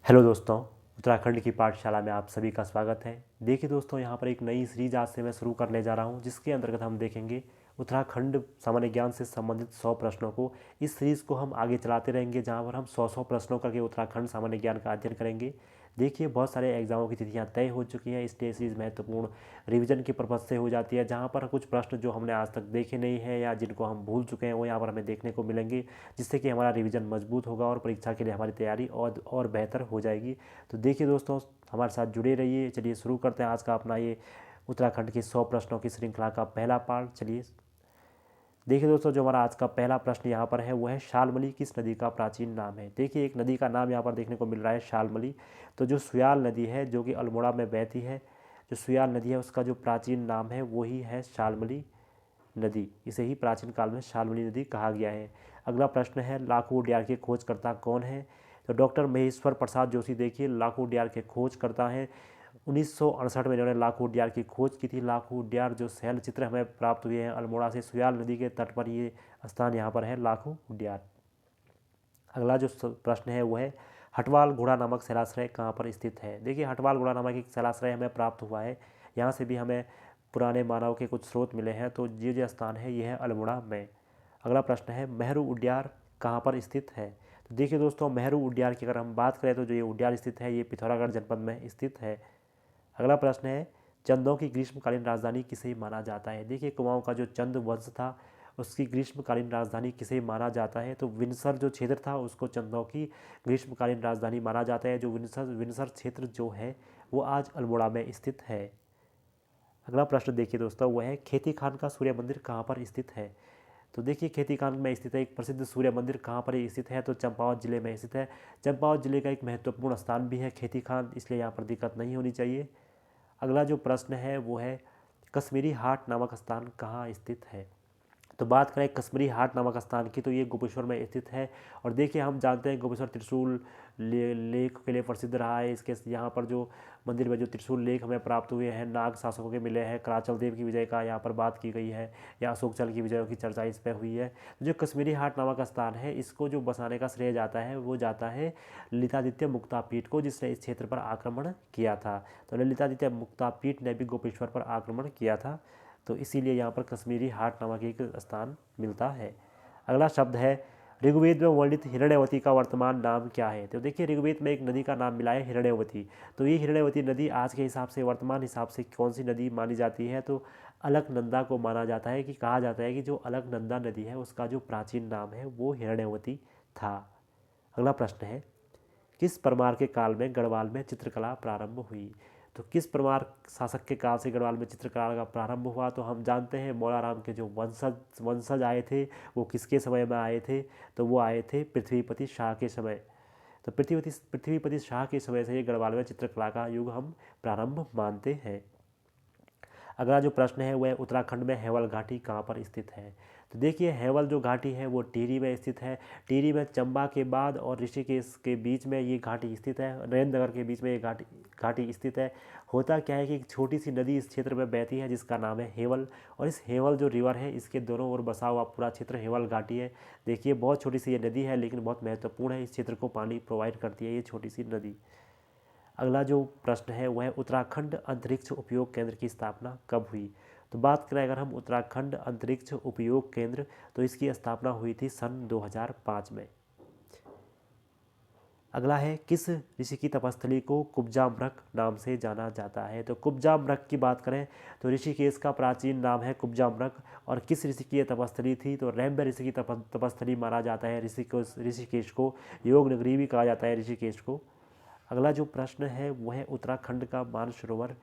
Hello दोस्तों, उत्तराखंड की पाठशाला में आप सभी का स्वागत है। देखिए दोस्तों, यहाँ पर एक नई सीरीज आज से मैं शुरू करने जा रहा हूँ, जिसके अंतर्गत हम देखेंगे उत्तराखंड सामान्य ज्ञान से संबंधित 100 प्रश्नों को। इस सीरीज़ को हम आगे चलाते रहेंगे, जहाँ पर हम 100 प्रश्नों करके उत्तराखंड सामान्य ज्ञान का अध्ययन करेंगे। देखिए, बहुत सारे एग्जामों की तिथियाँ तय हो चुकी हैं, इसलिए सीरीज़ महत्वपूर्ण रिवीजन के पर्पज़ से हो जाती है, जहाँ पर कुछ प्रश्न जो हमने आज तक देखे नहीं हैं या जिनको हम भूल चुके हैं वो यहाँ पर हमें देखने को मिलेंगे, जिससे कि हमारा रिवीजन मजबूत होगा और परीक्षा के लिए हमारी तैयारी और बेहतर हो जाएगी। तो देखिए दोस्तों, हमारे साथ जुड़े रहिए। चलिए शुरू करते हैं आज का अपना ये उत्तराखंड के 100 प्रश्नों की श्रृंखला का पहला पार्ट। चलिए देखिए दोस्तों, जो हमारा आज का पहला प्रश्न यहाँ पर है वो है शालमली किस नदी का प्राचीन नाम है। देखिए, एक नदी का नाम यहाँ पर देखने को मिल रहा है शालमली। तो जो सुयाल नदी है जो कि अल्मोड़ा में बहती है, जो सुयाल नदी है उसका जो प्राचीन नाम है वही है शालमली नदी। इसे ही प्राचीन काल में शालमली नदी कहा गया है। अगला प्रश्न है लाखों उड्यार के खोजकर्ता कौन है। तो डॉक्टर महेश्वर प्रसाद जोशी देखिए लाखों उड्यार के खोजकर्ता हैं। 1968 में इन्होंने लाखों उड्यार की खोज की थी। लाखों उड्यार जो शैल चित्र हमें प्राप्त हुए हैं अल्मोड़ा से सुयाल नदी के तट पर, ये स्थान यहाँ पर है लाखों उड्यार। अगला जो प्रश्न है वो है हटवाल घोड़ा नामक शैलाश्रय कहाँ पर स्थित है। देखिए, हटवाल घोड़ा नामक एक शैलाश्रय हमें प्राप्त हुआ है। यहाँ से भी हमें पुराने मानव के कुछ स्रोत मिले हैं, तो ये जो स्थान है ये है अल्मोड़ा में। अगला प्रश्न है मेहरू उड्यार कहाँ पर स्थित है। तो देखिए दोस्तों, मेहरू उड्यार की अगर हम बात करें तो जो ये उड्यार स्थित है ये पिथौरागढ़ जनपद में स्थित है। अगला प्रश्न है चंदों की ग्रीष्मकालीन राजधानी किसे माना जाता है। देखिए, कुमाऊं का जो चंद वंश था उसकी ग्रीष्मकालीन राजधानी किसे माना जाता है। तो विंसर जो क्षेत्र था उसको चंदों की ग्रीष्मकालीन राजधानी माना जाता है। जो विंसर विंसर क्षेत्र जो है वो आज अल्मोड़ा में स्थित है। अगला प्रश्न देखिए दोस्तों, वह है खेती खान का सूर्य मंदिर कहाँ पर स्थित है। तो देखिए, खेती खान में स्थित है एक प्रसिद्ध सूर्य मंदिर कहाँ पर स्थित है। तो चंपावत जिले में स्थित है। चंपावत जिले का एक महत्वपूर्ण स्थान भी है खेती खान, इसलिए यहाँ पर दिक्कत नहीं होनी चाहिए। अगला जो प्रश्न है वो है कश्मीरी हाट नामक स्थान कहाँ स्थित है। तो बात करें कश्मीरी हाट नामक स्थान की, तो ये गोपेश्वर में स्थित है। और देखिए, हम जानते हैं गोपेश्वर त्रिशूल लेख के लिए प्रसिद्ध रहा है। इसके यहाँ पर जो मंदिर में जो त्रिशूल लेख हमें प्राप्त हुए हैं नाग शासकों के मिले हैं, कराचल देव की विजय का यहाँ पर बात की गई है, या अशोक चल की विजयों की चर्चा इस पर हुई है। तो जो कश्मीरी हाट नामक स्थान है इसको जो बसाने का श्रेय जाता है वो जाता है ललितादित्य मुक्तापीठ को, जिसने इस क्षेत्र पर आक्रमण किया था। तो ललितादित्य मुक्तापीठ ने भी गोपेश्वर पर आक्रमण किया था, तो इसीलिए यहाँ पर कश्मीरी हाट नामक एक स्थान मिलता है। अगला शब्द है ऋग्वेद में वर्णित हिरण्यवती का वर्तमान नाम क्या है। तो देखिए, ऋग्वेद में एक नदी का नाम मिला है हिरण्यवती। तो ये हिरण्यवती नदी आज के हिसाब से वर्तमान हिसाब से कौन सी नदी मानी जाती है। तो अलकनंदा को माना जाता है, कि कहा जाता है कि जो अलकनंदा नदी है उसका जो प्राचीन नाम है वो हिरण्यवती था। अगला प्रश्न है किस परमार के काल में गढ़वाल में चित्रकला प्रारंभ हुई। तो किस परमार शासक के काल से गढ़वाल में चित्रकला का प्रारंभ हुआ। तो हम जानते हैं मौलाराम के जो वंशज आए थे वो किसके समय में आए थे। तो वो आए थे पृथ्वीपति शाह के समय। तो पृथ्वीपति शाह के समय से ये गढ़वाल में चित्रकला का युग हम प्रारंभ मानते हैं। अगला जो प्रश्न है वह उत्तराखंड में हेवल घाटी कहाँ पर स्थित है। तो देखिए, हेवल जो घाटी है वो टिहरी में स्थित है। टिहरी में चंबा के बाद और ऋषिकेश के बीच में ये घाटी स्थित है। नरेंद्रनगर के बीच में ये घाटी स्थित है। होता क्या है कि एक छोटी सी नदी इस क्षेत्र में बहती है जिसका नाम है हेवल, और इस हेवल जो रिवर है इसके दोनों ओर बसा हुआ पूरा क्षेत्र हेवल घाटी है। देखिए, बहुत छोटी सी ये नदी है लेकिन बहुत महत्वपूर्ण है, इस क्षेत्र को पानी प्रोवाइड करती है ये छोटी सी नदी। अगला जो प्रश्न है वह उत्तराखंड अंतरिक्ष उपयोग केंद्र की स्थापना कब हुई। तो बात करें अगर हम उत्तराखंड अंतरिक्ष उपयोग केंद्र, तो इसकी स्थापना हुई थी सन 2005 में। अगला है किस ऋषि की तपस्थली को कुब्जाम्रक नाम से जाना जाता है। तो कुब्जाम्रक की बात करें तो ऋषिकेश का प्राचीन नाम है कुब्जाम्रक। और किस ऋषि की यह तपस्थली थी। तो रैम्ब ऋषि की तपस्थली माना जाता है ऋषिकेश को। योग नगरी भी कहा जाता है ऋषिकेश को। अगला जो प्रश्न है वह है उत्तराखंड का मानसरोवर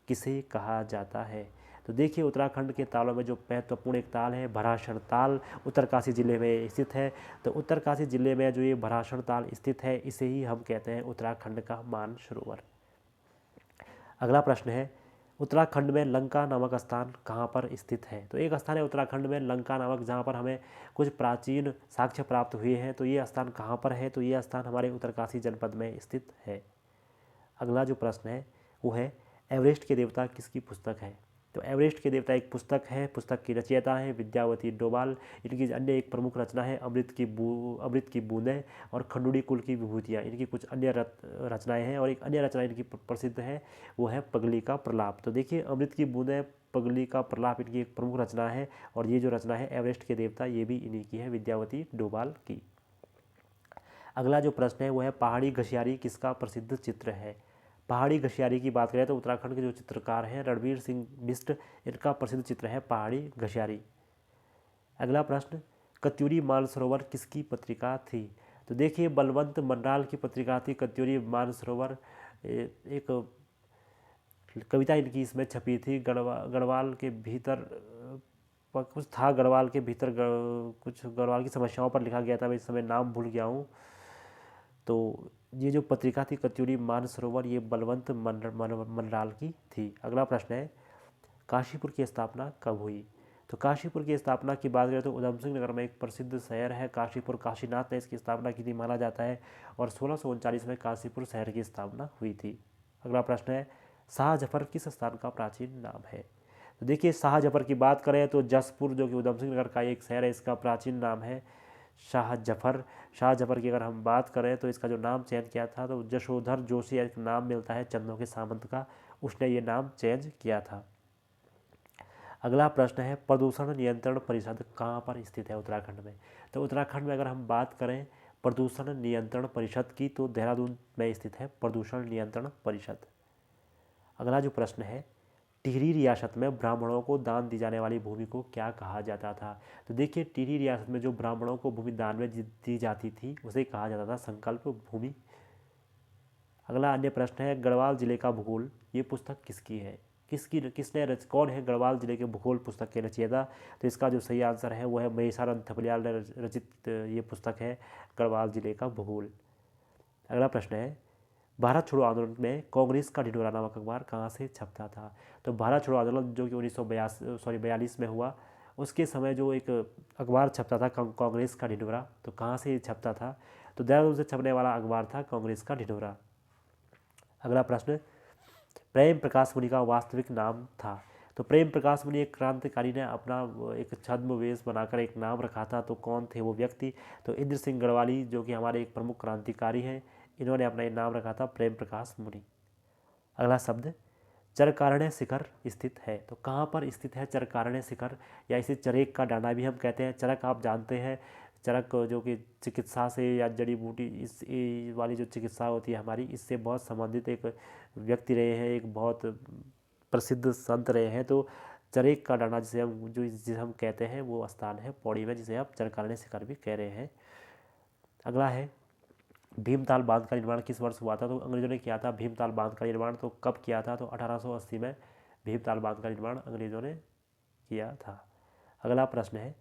किसे कहा जाता है। तो देखिए, उत्तराखंड के तालों में जो महत्वपूर्ण एक ताल है भराशण ताल, उत्तरकाशी जिले में स्थित है। तो उत्तरकाशी जिले में जो ये भराशण ताल स्थित है इसे ही हम कहते हैं उत्तराखंड का मानसरोवर। अगला प्रश्न है उत्तराखंड में लंका नामक स्थान कहाँ पर स्थित है। तो एक स्थान है उत्तराखंड में लंका नामक, जहाँ पर हमें कुछ प्राचीन साक्ष्य प्राप्त हुए हैं। तो ये स्थान कहाँ पर है। तो ये स्थान हमारे उत्तरकाशी जनपद में स्थित है। अगला जो प्रश्न है वो है एवरेस्ट के देवता किसकी पुस्तक है। तो एवरेस्ट के देवता एक पुस्तक है, पुस्तक की रचयिता है विद्यावती डोभाल। इनकी अन्य एक प्रमुख रचना है अमृत की बूंदें और खंडूड़ी कुल की विभूतियाँ। इनकी कुछ अन्य रचनाएं हैं और एक अन्य रचना इनकी प्रसिद्ध है, वो है पगली का प्रलाप। तो देखिए अमृत की बूंदें, पगली का प्रलाप इनकी एक प्रमुख रचना है और ये जो रचना है एवरेस्ट के देवता ये भी इन्हीं की है, विद्यावती डोभाल की। अगला जो प्रश्न है वो है पहाड़ी घसियारी किसका प्रसिद्ध चित्र है। पहाड़ी घसियारी की बात करें तो उत्तराखंड के जो चित्रकार हैं रणवीर सिंह बिष्ट, इनका प्रसिद्ध चित्र है पहाड़ी घसियारी। अगला प्रश्न, कत्यूरी मानसरोवर किसकी पत्रिका थी। तो देखिए बलवंत मंडाल की पत्रिका थी कत्यूरी मानसरोवर। एक कविता इनकी इसमें छपी थी, गढ़वाल के भीतर कुछ था, गढ़वाल के भीतर कुछ गढ़वाल की समस्याओं पर लिखा गया था, मैं इस समय नाम भूल गया हूँ। तो ये जो पत्रिका थी कत्यूरी मानसरोवर ये बलवंत मंडाल की थी। अगला प्रश्न है काशीपुर की स्थापना कब हुई। तो काशीपुर की स्थापना की बात करें तो उधम सिंह नगर में एक प्रसिद्ध शहर है काशीपुर, काशीनाथ ने इसकी स्थापना की थी माना जाता है और 1639 में काशीपुर शहर की स्थापना हुई थी। अगला प्रश्न है शाहजफर किस स्थान का प्राचीन नाम है। तो देखिए शाहजफर की बात करें तो जसपुर जो कि उधम सिंह नगर का एक शहर है, इसका प्राचीन नाम है शाहजफर। शाहजफर की अगर हम बात करें तो इसका जो नाम चयन किया था तो जशोधर जोशी एक नाम मिलता है चंदों के सामंत का, उसने ये नाम चेंज किया था। अगला प्रश्न है प्रदूषण नियंत्रण परिषद कहाँ पर स्थित है उत्तराखंड में। तो उत्तराखंड में अगर हम बात करें प्रदूषण नियंत्रण परिषद की तो देहरादून में स्थित है प्रदूषण नियंत्रण परिषद। अगला जो प्रश्न है टिहरी रियासत में ब्राह्मणों को दान दी जाने वाली भूमि को क्या कहा जाता था। तो देखिए टिहरी रियासत में जो ब्राह्मणों को भूमि दान में दी जाती थी उसे कहा जाता था संकल्प भूमि। अगला अन्य प्रश्न है गढ़वाल जिले का भूगोल, ये पुस्तक किसकी है। कौन है गढ़वाल जिले के भूगोल पुस्तक के रचयिता। तो इसका जो सही आंसर है वो है महेशानंद थपलियाल ने रचित ये पुस्तक है गढ़वाल जिले का भूगोल। अगला प्रश्न है भारत छोड़ो आंदोलन में कांग्रेस का ढिंढोरा नामक अखबार कहाँ से छपता था। तो भारत छोड़ो आंदोलन जो कि 1942 में हुआ उसके समय जो एक अखबार छपता था कांग्रेस का ढिंढोरा, तो कहाँ से छपता था। तो देहरादून से छपने वाला अखबार था कांग्रेस का ढिंढोरा। अगला प्रश्न प्रेम प्रकाश मुनि का वास्तविक नाम था। तो प्रेम प्रकाश मुनि एक क्रांतिकारी ने अपना एक छद्मवेश बनाकर एक नाम रखा था, तो कौन थे वो व्यक्ति। तो इंद्र सिंह गढ़वाली जो कि हमारे एक प्रमुख क्रांतिकारी हैं, इन्होंने अपना ये नाम रखा था प्रेम प्रकाश मुनि। अगला शब्द चरकारण्य शिखर स्थित है। तो कहाँ पर स्थित है चरकारण्य शिखर, या इसे चरेक का डांडा भी हम कहते हैं। चरक आप जानते हैं, चरक जो कि चिकित्सा से या जड़ी बूटी इस वाली जो चिकित्सा होती है हमारी, इससे बहुत संबंधित एक व्यक्ति रहे हैं, एक बहुत प्रसिद्ध संत रहे हैं। तो चरेक का डांडा जिसे हम कहते हैं वो स्थान है पौड़ी में, जिसे आप चरकारण्य शिखर भी कह रहे हैं। अगला है भीमताल बांध का निर्माण किस वर्ष हुआ था। तो अंग्रेजों ने किया था भीमताल बांध का निर्माण, तो कब किया था। तो 1880 में भीमताल बांध का निर्माण अंग्रेजों ने किया था। अगला प्रश्न है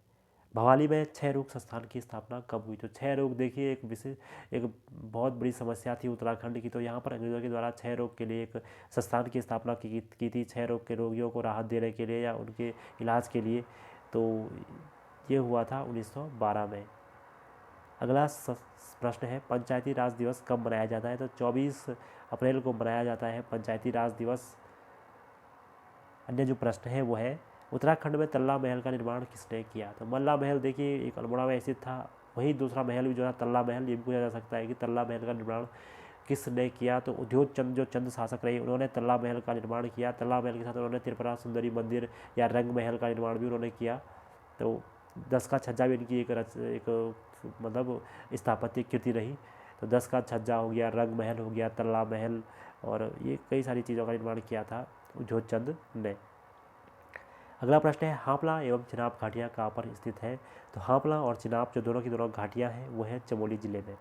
भवाली में क्षय रोग संस्थान की स्थापना कब हुई। तो क्षय रोग देखिए एक बहुत बड़ी समस्या थी उत्तराखंड की, तो यहाँ पर अंग्रेजों के द्वारा क्षय रोग के लिए एक संस्थान की स्थापना की थी, क्षय रोग के रोगियों को राहत देने के लिए या उनके इलाज के लिए। तो ये हुआ था 1912 में। अगला प्रश्न है पंचायती राज दिवस कब मनाया जाता है। तो 24 अप्रैल को मनाया जाता है पंचायती राज दिवस। अन्य जो प्रश्न है वो है उत्तराखंड में तल्ला महल का निर्माण किसने किया। तो मल्ला महल देखिए एक अल्मोड़ा में स्थित था, वही दूसरा महल भी जो है तल्ला महल, ये भी पूछा जा सकता है कि तल्ला महल का निर्माण किसने किया। तो उद्योग चंद जो चंद शासक रहे उन्होंने तल्ला महल का निर्माण किया। तल्ला महल के साथ उन्होंने त्रिपुरा सुंदरी मंदिर या रंग महल का निर्माण भी उन्होंने किया। तो 10 का छज्जा भी इनकी एक मतलब स्थापत्य कृति रही। तो 10 का छज्जा हो गया, रंग महल हो गया, तल्ला महल, और ये कई सारी चीज़ों का निर्माण किया था उद्योग चंद ने। अगला प्रश्न है हापला एवं चिनाब घाटियाँ कहाँ पर स्थित है। तो हापला और चिनाब जो दोनों की दोनों घाटियाँ हैं वो है चमोली जिले में।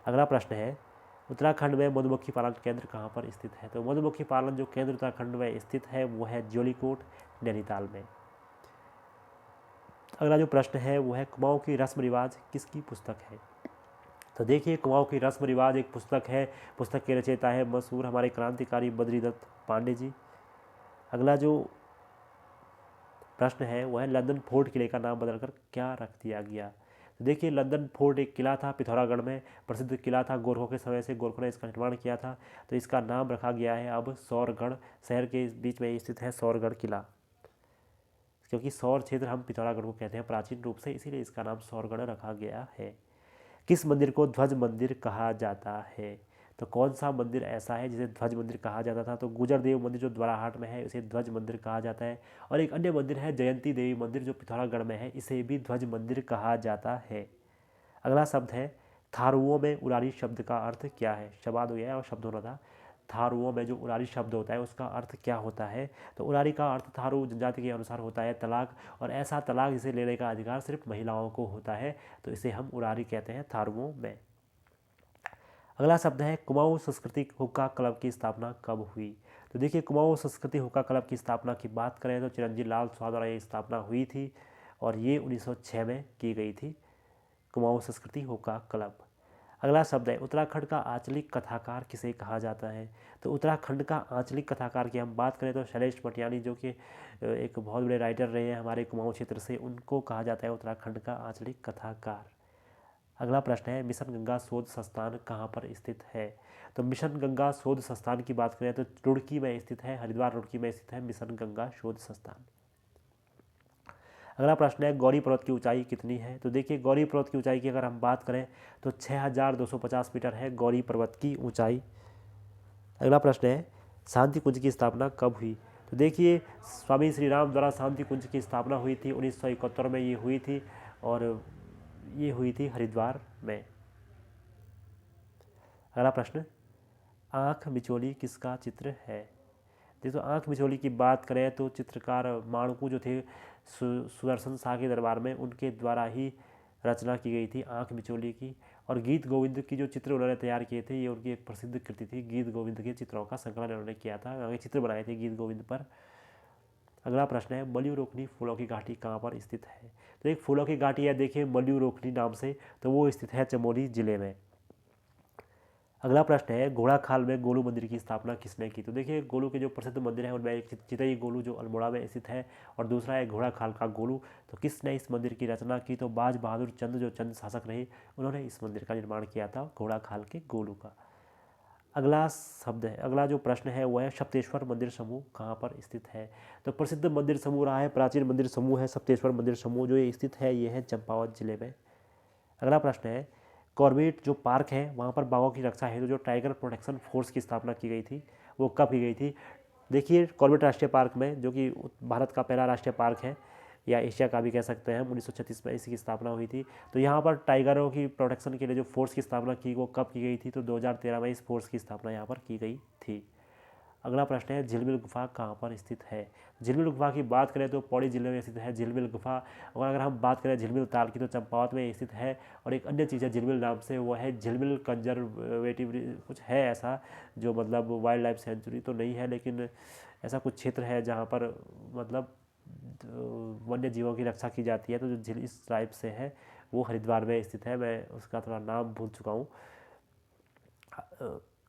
अगला प्रश्न है उत्तराखंड में मधुमक्खी पालन केंद्र कहाँ पर स्थित है। तो मधुमक्खी पालन जो केंद्र उत्तराखंड में स्थित है वो है ज्योलिकोट नैनीताल में। अगला जो प्रश्न है वो है कुमाऊँ की रस्म रिवाज किसकी पुस्तक है। तो देखिए कुमाऊँ की रस्म रिवाज एक पुस्तक है, पुस्तक के रचयिता है मशहूर हमारे क्रांतिकारी बद्रीदत्त पांडे जी। अगला जो प्रश्न है वह है लंदन फोर्ट किले का नाम बदलकर क्या रख दिया गया। तो देखिए लंदन फोर्ट एक किला था पिथौरागढ़ में, प्रसिद्ध किला था, गोरखों के समय से गोरखों ने इसका निर्माण किया था। तो इसका नाम रखा गया है अब सौरगढ़, शहर के बीच में स्थित है सौरगढ़ किला, क्योंकि सौर क्षेत्र हम पिथौरागढ़ को कहते हैं प्राचीन रूप से, इसीलिए इसका नाम सौरगढ़ रखा गया है। किस मंदिर को ध्वज मंदिर कहा जाता है? तो कौन सा मंदिर ऐसा है जिसे ध्वज मंदिर कहा जाता था? तो गुजरदेव मंदिर जो द्वाराहाट में है इसे ध्वज मंदिर कहा जाता है। और एक अन्य मंदिर है जयंती देवी मंदिर जो पिथौरागढ़ में है, इसे भी ध्वज मंदिर कहा जाता है। अगला शब्द है थारुओं में उरारी शब्द का अर्थ क्या है? शब्द हो गया और शब्द होना था। थारुओं में जो उरारी शब्द होता है उसका अर्थ क्या होता है? तो उरारी का अर्थ थारू जनजाति के अनुसार होता है तलाक, और ऐसा तलाक जिसे लेने का अधिकार सिर्फ महिलाओं को होता है, तो इसे हम उरारी कहते हैं थारुओं में। अगला शब्द है कुमाऊं संस्कृति हुक्का क्लब की स्थापना कब हुई? तो देखिए कुमाऊं संस्कृति हुक्का क्लब की स्थापना की बात करें तो चिरंजीव लाल स्वाद द्वारा ये स्थापना हुई थी, और ये 1906 में की गई थी कुमाऊं संस्कृति हुक्का क्लब। अगला शब्द है उत्तराखंड का आंचलिक कथाकार किसे कहा जाता है? तो उत्तराखंड का आंचलिक कथाकार की हम बात करें तो शैलेश पटियानी जो कि एक बहुत बड़े राइटर रहे हैं हमारे कुमाऊं क्षेत्र से, उनको कहा जाता है उत्तराखंड का आंचलिक कथाकार। अगला प्रश्न है मिशन गंगा शोध संस्थान कहाँ पर स्थित है? तो मिशन गंगा शोध संस्थान की बात करें तो रुड़की में स्थित है, हरिद्वार रुड़की में स्थित है मिशन गंगा शोध संस्थान। अगला प्रश्न है गौरी पर्वत की ऊंचाई कितनी है? तो देखिए गौरी पर्वत की ऊंचाई की अगर हम बात करें तो 6250 मीटर है गौरी पर्वत की ऊंचाई। अगला प्रश्न है शांति कुंज की स्थापना कब हुई? तो देखिए स्वामी श्री राम द्वारा शांति कुंज की स्थापना हुई थी 1971 में ये हुई थी, और ये हुई थी हरिद्वार में। अगला प्रश्न आँख मिचोली किसका चित्र है? देखो आँख मिचोली की बात करें तो चित्रकार माणकू जो थे सुदर्शन शाह के दरबार में, उनके द्वारा ही रचना की गई थी आँख मिचोली की। और गीत गोविंद की जो चित्र उन्होंने तैयार किए थे ये उनकी एक प्रसिद्ध कृति थी, गीत गोविंद के चित्रों का संकलन उन्होंने किया था, आगे चित्र बनाए थे गीत गोविंद पर। अगला प्रश्न है मल्यू रोकनी फूलों की घाटी कहाँ पर स्थित है? तो एक फूलों की घाटी है देखिए मल्यू रोकनी नाम से, तो वो स्थित है चमोली जिले में। अगला प्रश्न है घोड़ाखाल में गोलू मंदिर की स्थापना किसने की? तो देखिए गोलू के जो प्रसिद्ध मंदिर है उनमें एक चितई गोलू जो अल्मोड़ा में स्थित है, और दूसरा है घोड़ाखाल का गोलू। तो किसने इस मंदिर की रचना की? तो बाज बहादुर चंद जो चंद शासक रहे उन्होंने इस मंदिर का निर्माण किया था घोड़ाखाल के गोलू का। अगला शब्द है अगला जो प्रश्न है वो है सप्तेश्वर मंदिर समूह कहाँ पर स्थित है? तो प्रसिद्ध मंदिर समूह रहा है, प्राचीन मंदिर समूह है सप्तेश्वर मंदिर समूह, जो ये स्थित है ये है चंपावत जिले में। अगला प्रश्न है कॉर्बेट जो पार्क है वहाँ पर बाघों की रक्षा हेतु जो टाइगर प्रोटेक्शन फोर्स की स्थापना की गई थी वो कब की गई थी? देखिए कॉर्बेट राष्ट्रीय पार्क में, जो कि भारत का पहला राष्ट्रीय पार्क है या एशिया का भी कह सकते हैं, 1936 में इसकी स्थापना हुई थी। तो यहाँ पर टाइगरों की प्रोटेक्शन के लिए जो फोर्स की स्थापना की वो कब की गई थी? तो 2013 में इस फोर्स की स्थापना यहाँ पर की गई थी। अगला प्रश्न है झिलमिल गुफा कहाँ पर स्थित है? झिलमिल गुफा की बात करें तो पौड़ी जिले में स्थित है झिलमिल गुफा। और अगर हम बात करें झिलमिल ताल की तो चंपावत में स्थित है। और एक अन्य चीज़ है झिलमिल नाम से, वो है झिलमिल कंजर्वेटिव कुछ है ऐसा, जो मतलब वाइल्ड लाइफ सेंचुरी तो नहीं है लेकिन ऐसा कुछ क्षेत्र है जहाँ पर मतलब वन्य जीवों की रक्षा की जाती है। तो जो झिल इस टाइप से है वो हरिद्वार में स्थित है, मैं उसका थोड़ा नाम भूल चुका हूँ।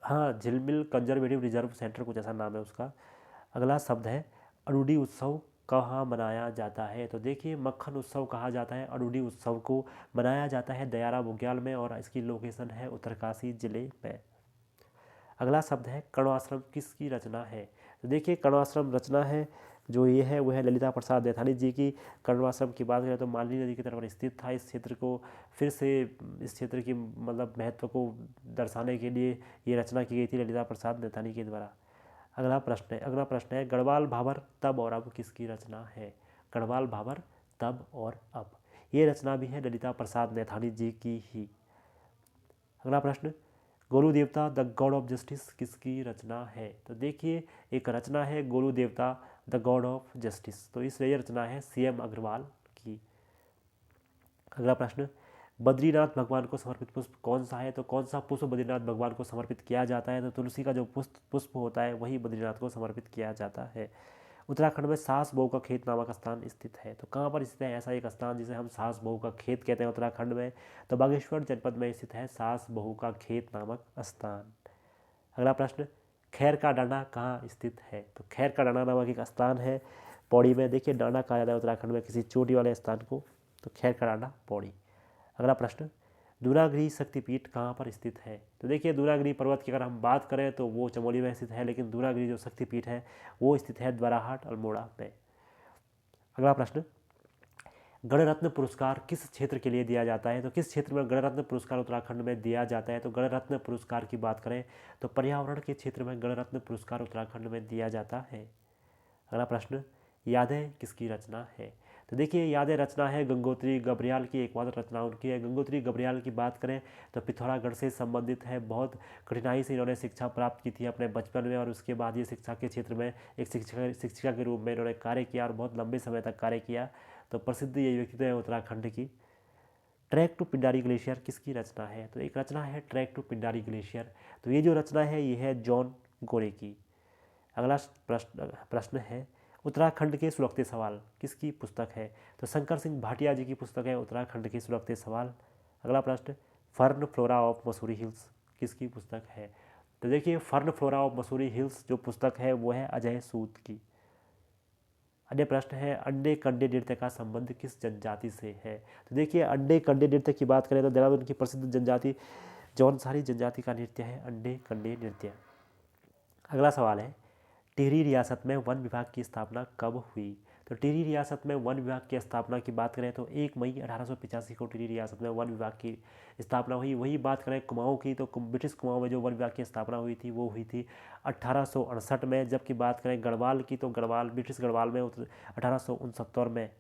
हाँ झिलमिल कंजर्वेटिव रिजर्व सेंटर कुछ ऐसा नाम है उसका। अगला शब्द है अडूडी उत्सव कहाँ मनाया जाता है? तो देखिए मक्खन उत्सव कहा जाता है अडूडी उत्सव को, मनाया जाता है दयारा बुग्याल में, और इसकी लोकेशन है उत्तरकाशी जिले में। अगला शब्द है कण्वाश्रम किसकी रचना है? तो देखिए कण्वाश्रम रचना है जो ये है वो है ललिता प्रसाद देथानी जी की। कण्वाश्रम की बात करें तो मालनी नदी की तरफ स्थित था। इस क्षेत्र को फिर से इस क्षेत्र की मतलब महत्व को दर्शाने के लिए ये रचना की गई थी ललिता प्रसाद देथानी के द्वारा। अगला प्रश्न है गढ़वाल भाबर तब और अब किसकी रचना है? गढ़वाल भाबर तब और अब, ये रचना भी है ललिता प्रसाद नैथानी जी की ही। अगला प्रश्न गोलू देवता द गॉड ऑफ जस्टिस किसकी रचना है? तो देखिए एक रचना है गोलू देवता द गॉड ऑफ जस्टिस, तो इस ये रचना है सीएम अग्रवाल की। अगला प्रश्न बद्रीनाथ भगवान को समर्पित पुष्प कौन सा है? तो कौन सा पुष्प बद्रीनाथ भगवान को समर्पित किया जाता है? तो तुलसी का जो पुष्प होता है वही बद्रीनाथ को समर्पित किया जाता है। उत्तराखंड में सास बहू का खेत नामक स्थान स्थित है। तो कहाँ पर स्थित है ऐसा एक स्थान जिसे हम सास बहू का खेत कहते हैं उत्तराखंड में? तो बागेश्वर जनपद में स्थित है सास बहू का खेत नामक स्थान। अगला प्रश्न खैर का डांडा कहाँ स्थित है? तो खैर का डांडा नामक एक स्थान है पौड़ी में। देखिए डांडा कहा जाता है उत्तराखंड में किसी चोटी वाले स्थान को, तो खैर का डांडा पौड़ी। अगला प्रश्न, दूरागिरी शक्तिपीठ कहाँ पर स्थित है? तो देखिए दूरागिरी पर्वत की अगर हम बात करें तो वो चमोली में स्थित है, लेकिन दूरागिरी जो शक्तिपीठ है वो स्थित है द्वाराहाट अल्मोड़ा में। अगला प्रश्न, गणरत्न पुरस्कार किस क्षेत्र के लिए दिया जाता है? तो किस क्षेत्र में गणरत्न पुरस्कार उत्तराखंड में दिया जाता है? तो गणरत्न पुरस्कार की बात करें तो पर्यावरण के क्षेत्र में गणरत्न पुरस्कार उत्तराखंड में दिया जाता है। अगला प्रश्न, यादें किसकी रचना है? तो देखिए यादें रचना है गंगोत्री गब्रियाल की, एकमात्र रचना उनकी है। गंगोत्री गब्रियाल की बात करें तो पिथौरागढ़ से संबंधित है। बहुत कठिनाई से इन्होंने शिक्षा प्राप्त की थी अपने बचपन में, और उसके बाद ये शिक्षा के क्षेत्र में एक शिक्षिका के रूप में इन्होंने कार्य किया और बहुत लंबे समय तक कार्य किया। तो प्रसिद्ध ये व्यक्तित्व है उत्तराखंड की। ट्रैक टू पिंडारी ग्लेशियर किसकी रचना है? तो एक रचना है ट्रैक टू पिंडारी ग्लेशियर। तो ये जो रचना है ये है जॉन गोरे की। अगला प्रश्न है, उत्तराखंड के सुलगते सवाल किसकी पुस्तक है? तो शंकर सिंह भाटिया जी की पुस्तक है उत्तराखंड के सुलगते सवाल। अगला प्रश्न, fern flora of Mussoorie hills किसकी पुस्तक है? तो देखिए fern flora of Mussoorie hills जो पुस्तक है वो है अजय सूद की। अन्य प्रश्न है, अंडे कंडे नृत्य का संबंध किस जनजाति से है? तो देखिए अंडे कंडे नृत्य की बात करें तो देहरादून की प्रसिद्ध जनजाति जौनसारी जनजाति का नृत्य है अंडे कंडे नृत्य। अगला सवाल है, टिहरी रियासत में वन विभाग की स्थापना कब हुई? तो टिहरी रियासत में वन विभाग की स्थापना की बात करें तो 1 मई 1885 को टिहरी रियासत में वन विभाग की स्थापना हुई। वही बात करें कुमाऊं की तो ब्रिटिश कुमाऊं में जो वन विभाग की स्थापना हुई थी वो हुई थी 1868 में। जबकि बात करें गढ़वाल की तो गढ़वाल ब्रिटिश गढ़वाल में 1869 में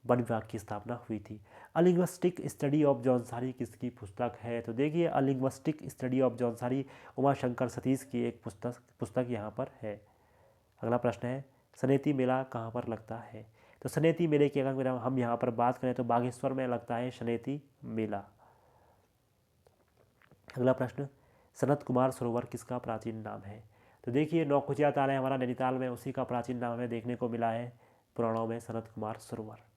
वन विभाग की स्थापना हुई थी। A linguistic study of Jaunsari किसकी पुस्तक है? तो देखिए a linguistic study of Jaunsari Umashankar Satish की एक पुस्तक यहाँ पर है। अगला प्रश्न है, सनेती मेला कहाँ पर लगता है? तो सनेती मेले की अगर हम यहाँ पर बात करें तो बागेश्वर में लगता है सनेती मेला। अगला प्रश्न, सनत कुमार सरोवर किसका प्राचीन नाम है? तो देखिए नौकुचिया ताल है हमारा नैनीताल में, उसी का प्राचीन नाम हमें देखने को मिला है पुराणों में, सनत कुमार सरोवर।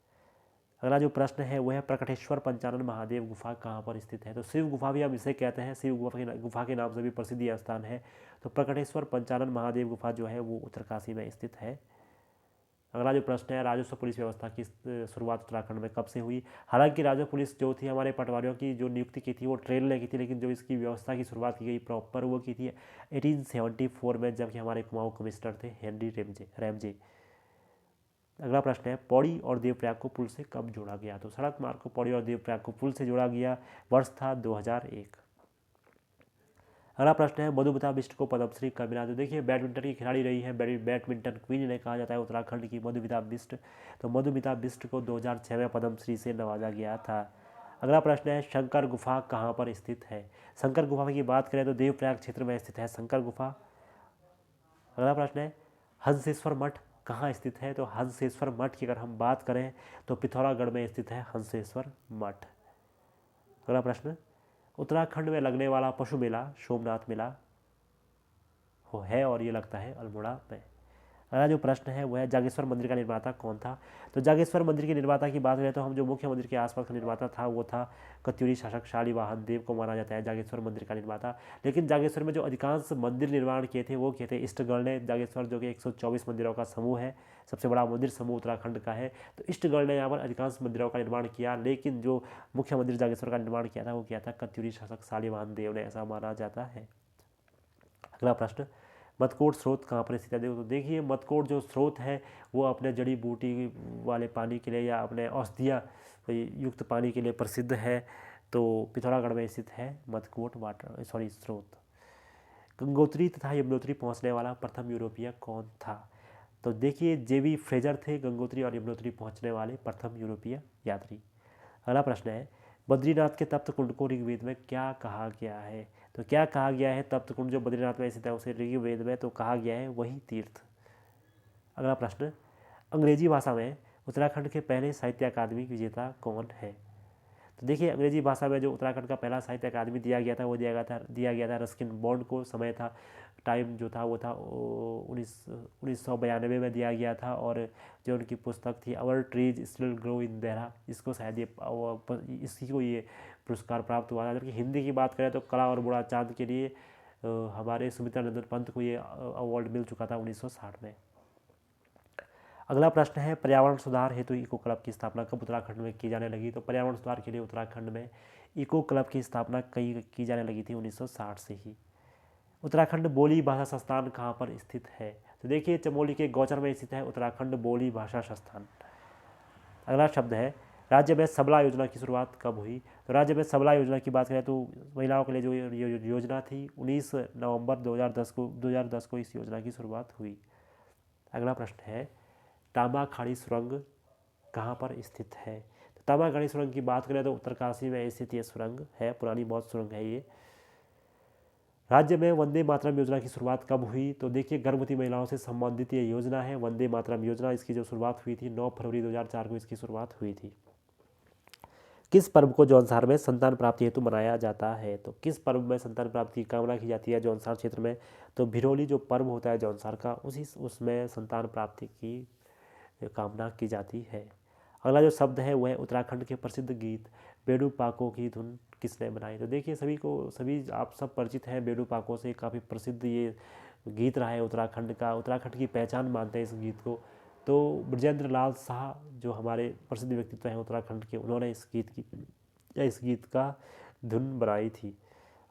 अगला जो प्रश्न है वह है, प्रकटेश्वर पंचानन महादेव गुफा कहाँ पर स्थित है? तो शिव गुफा भी हम इसे कहते हैं, शिव गुफा के नाम से भी प्रसिद्ध यह स्थान है। तो प्रकटेश्वर पंचानन महादेव गुफा जो है वो उत्तरकाशी में स्थित है। अगला जो प्रश्न है, राजस्व पुलिस व्यवस्था की शुरुआत उत्तराखंड में कब से हुई? हालांकि राजस्व पुलिस जो थी हमारे पटवारियों की जो नियुक्ति की थी वो ट्रेन ने की थी, लेकिन जो इसकी व्यवस्था की शुरुआत की गई प्रॉपर वो की थी 1874 में, जबकि हमारे कुमाऊं कमिश्नर थे हेनरी रैमजे। अगला प्रश्न है, पौड़ी और देवप्रयाग को पुल से कब जोड़ा गया? तो सड़क मार्ग को पौड़ी और देवप्रयाग को पुल से जोड़ा गया, वर्ष था 2001। अगला प्रश्न है, मधुमिता बिष्ट को पद्मश्री कब मिला? तो देखिए बैडमिंटन की खिलाड़ी रही है, बैडमिंटन क्वीन इन्हें कहा जाता है उत्तराखंड की मधुमिता बिष्ट। तो मधुमिता बिष्ट को 2006 में पद्मश्री से नवाजा गया था। अगला प्रश्न है, शंकर गुफा कहाँ पर स्थित है? शंकर गुफा की बात करें तो देवप्रयाग क्षेत्र में स्थित है शंकर गुफा। अगला प्रश्न है, हंसेश्वर मठ कहाँ स्थित है? तो हंसेश्वर मठ की अगर हम बात करें तो पिथौरागढ़ में स्थित है हंसेश्वर मठ। अगला प्रश्न, उत्तराखंड में लगने वाला पशु मेला सोमनाथ मेला हो है और ये लगता है अल्मोड़ा में। अगला जो प्रश्न है वह है, जागेश्वर मंदिर का निर्माता कौन था? तो जागेश्वर मंदिर के निर्माता की बात करें तो हम जो मुख्य मंदिर के आसपास का निर्माता था वो था कत्यूरी शासक शालिवाहन देव को माना जाता है जागेश्वर मंदिर का निर्माता। लेकिन जागेश्वर में जो अधिकांश मंदिर निर्माण किए थे वो किए थे ईष्टगढ़ ने। जागेश्वर जो कि 124 मंदिरों का समूह है, सबसे बड़ा मंदिर समूह उत्तराखंड का है, तो ईष्टगढ़ ने यहाँ पर अधिकांश मंदिरों का निर्माण किया। लेकिन जो मुख्य मंदिर जागेश्वर का निर्माण किया था वो किया था कत्यूरी शासक शालिवाहन देव ने, ऐसा माना जाता है। अगला प्रश्न, मदकोट स्रोत कहाँ पर स्थित है? तो देखिए मदकोट जो स्रोत है वो अपने जड़ी बूटी वाले पानी के लिए या अपने औषधियाँ युक्त पानी के लिए प्रसिद्ध है। तो पिथौरागढ़ में स्थित है मदकोट स्रोत। गंगोत्री तथा यमुनोत्री पहुँचने वाला प्रथम यूरोपीय कौन था? तो देखिए जेवी फ्रेजर थे गंगोत्री और यमुनोत्री पहुँचने वाले प्रथम यूरोपीय यात्री। अगला प्रश्न है, बद्रीनाथ के तप्त कुंड को ऋग्वेद में क्या कहा गया है? तो क्या कहा गया है? तप्त कुंड जो बद्रीनाथ में स्थित है उसे ऋग्वेद में तो कहा गया है वही तीर्थ। अगला प्रश्न, अंग्रेजी भाषा में उत्तराखंड के पहले साहित्य अकादमी विजेता कौन है? तो देखिए अंग्रेजी भाषा में जो उत्तराखंड का पहला साहित्य अकादमी दिया गया था वो दिया गया था रस्किन बॉन्ड को। समय था, टाइम जो था वो था 1992 में दिया गया था। और जो उनकी पुस्तक थी our trees still grow in Dehra, इसको शायद इसी को ये पुरस्कार प्राप्त हुआ था। जबकि हिंदी की बात करें तो कला और बुढ़ा चांद के लिए हमारे सुमित्रा नंदन पंत को ये अवार्ड मिल चुका था 1960 में। अगला प्रश्न है पर्यावरण सुधार हेतु इको क्लब की स्थापना कब उत्तराखंड में की जाने लगी। तो पर्यावरण सुधार के लिए उत्तराखंड में इको क्लब की स्थापना की जाने लगी थी 1960 से ही। उत्तराखंड बोली भाषा संस्थान कहाँ पर स्थित है। तो देखिए चमोली के गौचर में स्थित है उत्तराखंड बोली भाषा संस्थान। अगला शब्द है राज्य में सबला योजना की शुरुआत कब हुई। तो राज्य में सबला योजना की बात करें तो महिलाओं के लिए जो योजना थी 19 नवंबर 2010 को इस योजना की शुरुआत हुई। अगला प्रश्न है तांबा खाड़ी सुरंग कहाँ पर स्थित है। तो तांबा खाड़ी सुरंग की बात करें तो उत्तरकाशी में स्थित ये सुरंग है, पुरानी बहुत सुरंग है ये। राज्य में वंदे मातरम योजना की शुरुआत कब हुई। तो देखिए गर्भवती महिलाओं से संबंधित ये योजना है वंदे मातरम योजना। इसकी जो शुरुआत हुई थी 9 फरवरी 2004 को इसकी शुरुआत हुई थी। किस पर्व को जौनसार में संतान प्राप्ति हेतु मनाया जाता है। तो किस पर्व में संतान प्राप्ति की कामना की जाती है जौनसार क्षेत्र में। तो भिरोली जो पर्व होता है जौनसार का उसमें संतान प्राप्ति की कामना की जाती है। अगला जो शब्द है वह है उत्तराखंड के प्रसिद्ध गीत बेडू पाको की धुन किसने बनाई। तो देखिए सभी आप सब परिचित हैं बेडू पाको से, काफ़ी प्रसिद्ध ये गीत रहा है उत्तराखंड का, उत्तराखंड की पहचान मानते हैं इस गीत को। तो ब्रजेंद्र लाल शाह जो हमारे प्रसिद्ध व्यक्तित्व हैं उत्तराखंड के, उन्होंने इस गीत का धुन बनाई थी।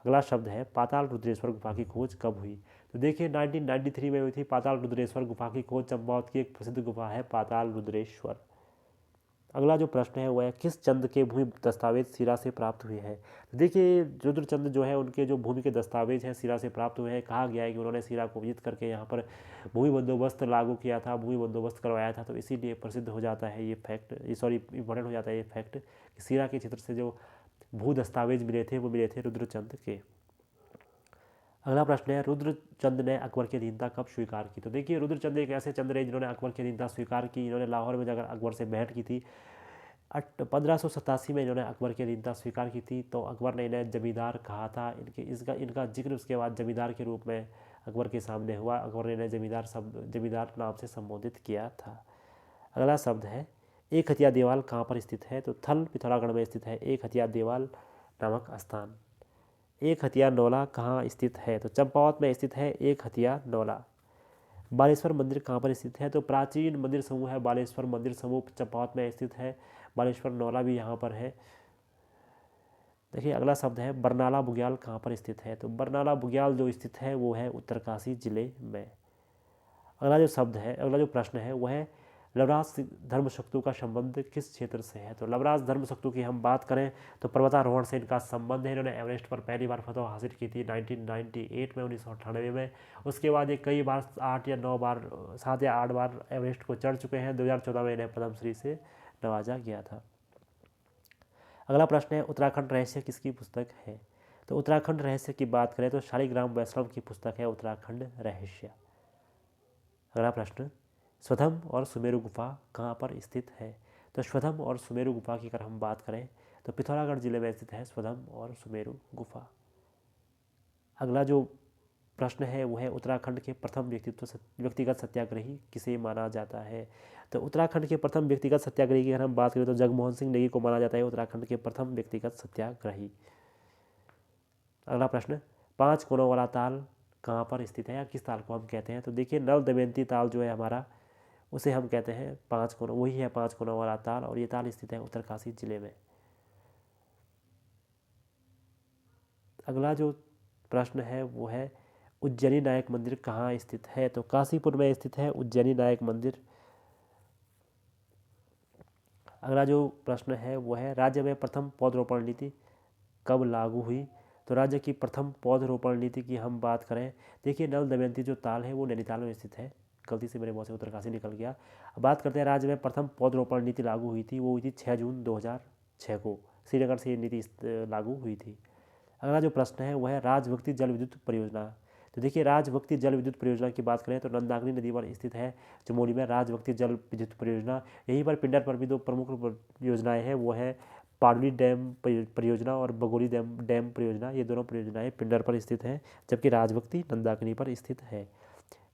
अगला शब्द है पाताल रुद्रेश्वर गुफा की खोज कब हुई। तो देखिए 1993 में हुई थी पाताल रुद्रेश्वर गुफा की खोज। चंपावत की एक प्रसिद्ध गुफा है पाताल रुद्रेश्वर। अगला जो प्रश्न है वह है किस चंद के भूमि दस्तावेज सिरा से प्राप्त हुए हैं। तो देखिए रुद्रचंद जो है उनके जो भूमि के दस्तावेज हैं सिरा से प्राप्त हुए हैं। कहा गया है कि उन्होंने सिरा को विजित करके यहाँ पर भूमि बंदोबस्त लागू किया था, भूमि बंदोबस्त करवाया था। तो इसीलिए प्रसिद्ध हो जाता है ये फैक्ट, इम्पोर्टेंट हो जाता है ये फैक्ट कि सिरा के क्षेत्र से जो भू दस्तावेज मिले थे वो मिले थे रुद्रचंद के। अगला प्रश्न है रुद्रचंद ने अकबर की अधीनता कब स्वीकार की। तो देखिए रुद्रचंद एक ऐसे चंद रहे जिन्होंने अकबर की अधीनता स्वीकार की। इन्होंने लाहौर में जाकर अकबर से भेंट की थी। 1587 में इन्होंने अकबर की अधीनता स्वीकार की थी। तो अकबर ने इन्हें जमींदार कहा था। इनका जिक्र उसके बाद जमींदार के रूप में अकबर के सामने हुआ। अकबर ने इन्हें जमींदार नाम से संबोधित किया था। अगला शब्द है एक हथिया देवाल कहाँ पर स्थित है। तो थल पिथौरागढ़ में स्थित है एक हथिया देवाल नामक स्थान। एक हथिया नौला कहाँ स्थित है। तो चंपावत में स्थित है एक हथिया नौला। बालेश्वर मंदिर कहाँ पर स्थित है। तो प्राचीन मंदिर समूह है बालेश्वर मंदिर समूह, चंपावत में स्थित है। बालेश्वर नौला भी यहाँ पर है। देखिए अगला शब्द है बरनाला बुग्याल कहाँ पर स्थित है। तो बरनाला बुग्याल जो स्थित है वो है उत्तरकाशी जिले में। अगला जो प्रश्न है वह है लवराज धर्मशक्तु का संबंध किस क्षेत्र से है। तो लवराज धर्मशक्तु की हम बात करें तो पर्वतारोहण से इनका संबंध है। इन्होंने एवरेस्ट पर पहली बार फतह हासिल की थी 1998 में, 1998 में। उसके बाद ये कई बार 7 या 8 बार एवरेस्ट को चढ़ चुके हैं। 2014 में इन्हें पद्मश्री से नवाजा गया था। अगला प्रश्न है उत्तराखंड रहस्य किसकी पुस्तक है। तो उत्तराखंड रहस्य की बात करें तो शालिग्राम वैष्णव की पुस्तक है उत्तराखंड रहस्य। अगला प्रश्न स्वधम और सुमेरु गुफा कहाँ पर स्थित है। तो स्वधम और सुमेरु गुफा की अगर हम बात करें तो पिथौरागढ़ जिले में स्थित है स्वधम और सुमेरु गुफा। अगला जो प्रश्न है वो है उत्तराखंड के प्रथम व्यक्तिगत सत्याग्रही किसे माना जाता है। तो उत्तराखंड के प्रथम व्यक्तिगत सत्याग्रही की अगर हम बात करें तो जगमोहन सिंह नेगी को माना जाता है उत्तराखंड के प्रथम व्यक्तिगत सत्याग्रही। अगला प्रश्न 5 कोनों वाला ताल कहाँ पर स्थित है या किस ताल को हम कहते हैं। तो देखिए नल दमयंती ताल जो है हमारा उसे हम कहते हैं 5 कोनों, वही है 5 कोनों वाला ताल और ये ताल स्थित है उत्तरकाशी जिले में। अगला जो प्रश्न है वो है उज्जैनी नायक मंदिर कहाँ स्थित है। तो काशीपुर में स्थित है उज्जैनी नायक मंदिर। अगला जो प्रश्न है वो है राज्य में प्रथम पौधरोपण नीति कब लागू हुई। तो राज्य की प्रथम पौधरोपण नीति की हम बात करें, देखिए नल दमयंती जो ताल है वो नैनीताल में स्थित है। गलती से मेरे मुँह से उत्तरकाशी निकल गया। अब बात करते हैं राज्य में प्रथम पौधरोपण नीति लागू हुई थी, वो हुई थी 6 जून 2006 को श्रीनगर से ये नीति लागू हुई थी। अगला जो प्रश्न है वह है राजभक्ति जल विद्युत परियोजना। तो देखिए राजभक्ति जल विद्युत परियोजना की बात करें तो नंदाकिनी नदी पर स्थित है चमोली में राजभक्ति जल विद्युत परियोजना। यहीं पर पिंडर पर भी 2 प्रमुख योजनाएं हैं, वो है पाडली डैम परियोजना और बगोली डैम परियोजना। ये दोनों परियोजनाएं पिंडर पर स्थित हैं जबकि राजभक्ति नंदाकिनी पर स्थित है।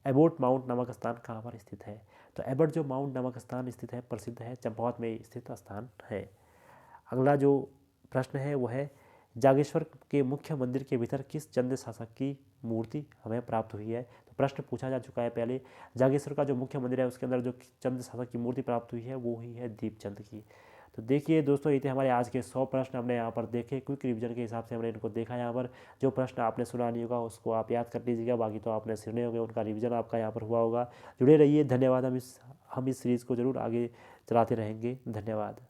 एबोट माउंट नामक स्थान कहाँ पर स्थित है। तो एबोट जो माउंट नामक स्थान स्थित है प्रसिद्ध है, चंपावत में स्थित स्थान है। अगला जो प्रश्न है वह है जागेश्वर के मुख्य मंदिर के भीतर किस चंद शासक की मूर्ति हमें प्राप्त हुई है। तो प्रश्न पूछा जा चुका है पहले। जागेश्वर का जो मुख्य मंदिर है उसके अंदर जो चंद शासक की मूर्ति प्राप्त हुई है वो ही है दीपचंद की। तो देखिए दोस्तों, ये थे हमारे आज के 100 प्रश्न हमने यहाँ पर देखे। क्विक रिवीजन के हिसाब से हमने इनको देखा। यहाँ पर जो प्रश्न आपने सुना नहीं होगा उसको आप याद कर लीजिएगा, बाकी तो आपने सुने होंगे, उनका रिवीजन आपका यहाँ पर हुआ होगा। जुड़े रहिए, धन्यवाद। हम इस सीरीज़ को ज़रूर आगे चलाते रहेंगे। धन्यवाद।